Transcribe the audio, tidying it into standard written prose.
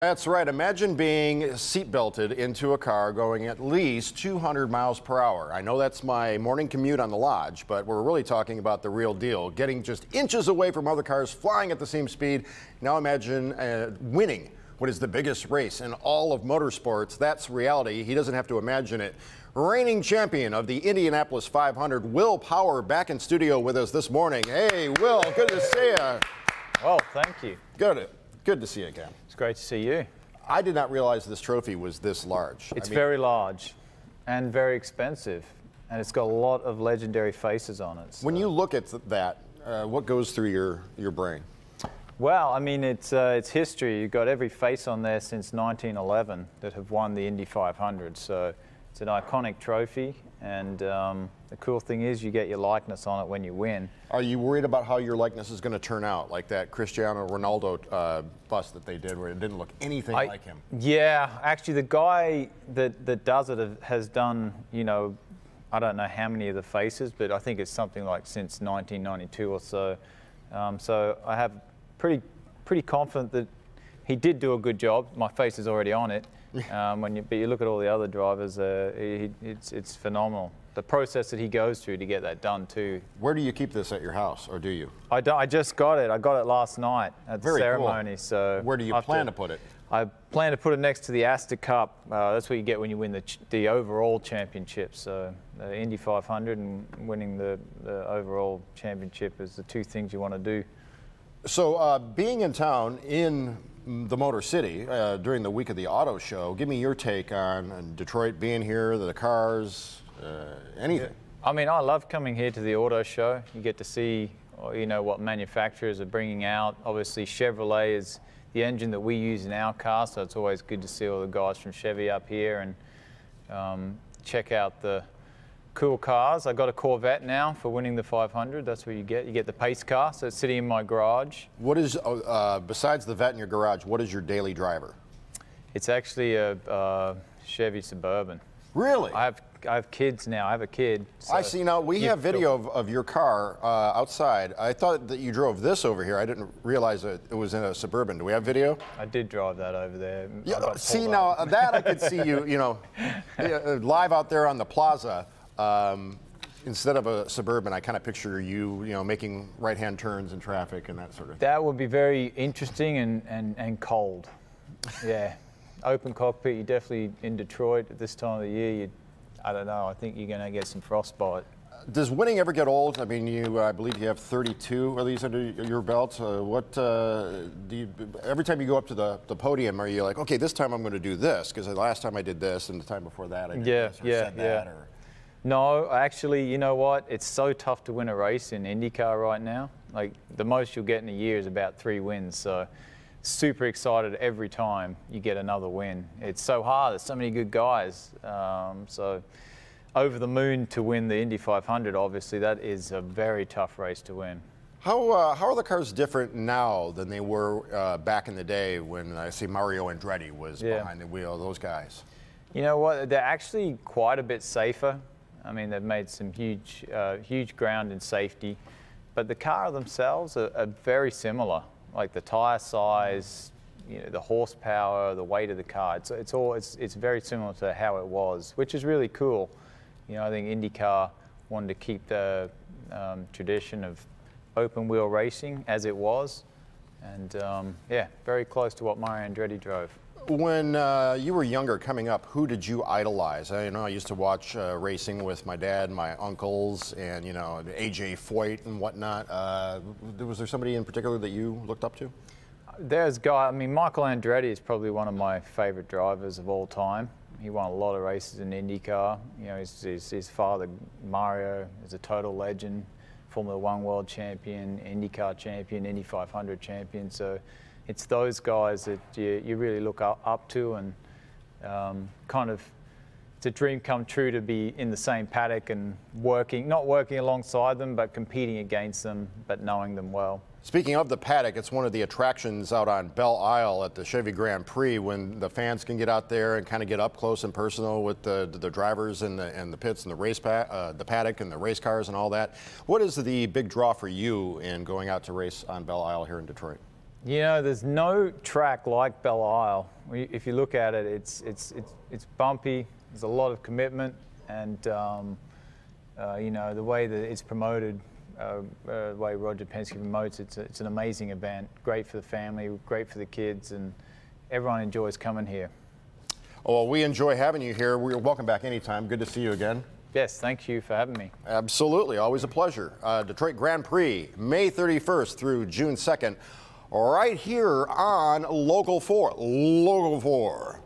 That's right. Imagine being seatbelted into a car going at least 200 miles per hour. I know that's my morning commute on the lodge, but we're really talking about the real deal. Getting just inches away from other cars flying at the same speed. Now imagine winning what is the biggest race in all of motorsports. That's reality. He doesn't have to imagine it. Reigning champion of the Indianapolis 500, Will Power, back in studio with us this morning. Hey, Will, good to see you. Well, thank you. Good to see you again. It's great to see you. I did not realize this trophy was this large. It's very large and very expensive, and it's got a lot of legendary faces on it. So. When you look at that, what goes through your brain? Well, I mean, it's history. You've got every face on there since 1911 that have won the Indy 500. So it's an iconic trophy, and the cool thing is you get your likeness on it when you win. Are you worried about how your likeness is going to turn out, like that Cristiano Ronaldo bust that they did where it didn't look anything like him? Yeah, actually the guy that does it has done, you know, I don't know how many of the faces, but I think it's something like since 1992 or so. So I have pretty confident that he did do a good job. My face is already on it. But you look at all the other drivers, it's phenomenal. The process that he goes through to get that done too. Where do you keep this at your house, or do you? I just got it. I got it last night at the ceremony. Cool. So where do you plan to put it? I plan to put it next to the Astor Cup. That's what you get when you win the overall championship. So the Indy 500 and winning the overall championship is the two things you want to do. So being in town in the Motor City during the week of the auto show, give me your take on Detroit being here, the cars, anything. I mean, I love coming here to the auto show. You get to see, you know, what manufacturers are bringing out. Obviously, Chevrolet is the engine that we use in our car, so it's always good to see all the guys from Chevy up here and check out the cool cars. I got a Corvette now for winning the 500. That's what you get. You get the pace car, so it's sitting in my garage. What is, besides the Vette in your garage, what is your daily driver? It's actually a Chevy Suburban. Really? I have kids now. I have a kid. So I see. Now, we have video of your car outside. I thought that you drove this over here. I didn't realize that it was in a Suburban. Do we have video? I did drive that over there. Yeah, see, now, that I could see you, you know, live out there on the plaza. Instead of a Suburban, I kind of picture you, making right-hand turns in traffic and that sort of thing. That would be very interesting and cold. Yeah. Open cockpit, you definitely, in Detroit at this time of the year, I don't know, I think you're going to get some frostbite. Does winning ever get old? I mean, I believe you have 32 of these under your belt. Every time you go up to the podium, are you like, okay, this time I'm going to do this, because the last time I did this and the time before that I did this or said that? Or... No, actually, you know what? It's so tough to win a race in IndyCar right now. Like, the most you'll get in a year is about 3 wins. So, super excited every time you get another win. It's so hard. There's so many good guys. So, over the moon to win the Indy 500, obviously, that is a very tough race to win. How are the cars different now than they were back in the day when I see Mario Andretti was behind the wheel, those guys? You know what? They're actually quite a bit safer. I mean, they've made some huge ground in safety, but the car themselves are very similar. Like the tire size, the horsepower, the weight of the car. It's very similar to how it was, which is really cool. I think IndyCar wanted to keep the tradition of open wheel racing as it was, and yeah, very close to what Mario Andretti drove. When you were younger, coming up, who did you idolize? I used to watch racing with my dad, my uncles, and A.J. Foyt and whatnot. Was there somebody in particular that you looked up to? Michael Andretti is probably one of my favorite drivers of all time. He won a lot of races in IndyCar. His father, Mario, is a total legend, Formula One world champion, IndyCar champion, Indy 500 champion. So it's those guys that you really look up to, and kind of it's a dream come true to be in the same paddock and not working alongside them, but competing against them, but knowing them well. Speaking of the paddock, it's one of the attractions out on Belle Isle at the Chevy Grand Prix when the fans can get out there and kind of get up close and personal with the drivers and the pits and the paddock and the race cars and all that. What is the big draw for you in going out to race on Belle Isle here in Detroit? You know, there's no track like Belle Isle. If you look at it, it's bumpy. There's a lot of commitment, and you know, the way that it's promoted, the way Roger Penske promotes it, it's an amazing event. Great for the family, great for the kids, and everyone enjoys coming here. Oh, well, we enjoy having you here. We're welcome back anytime. Good to see you again. Yes, thank you for having me. Absolutely, always a pleasure. Detroit Grand Prix, May 31st through June 2nd, right here on Local 4. Local 4.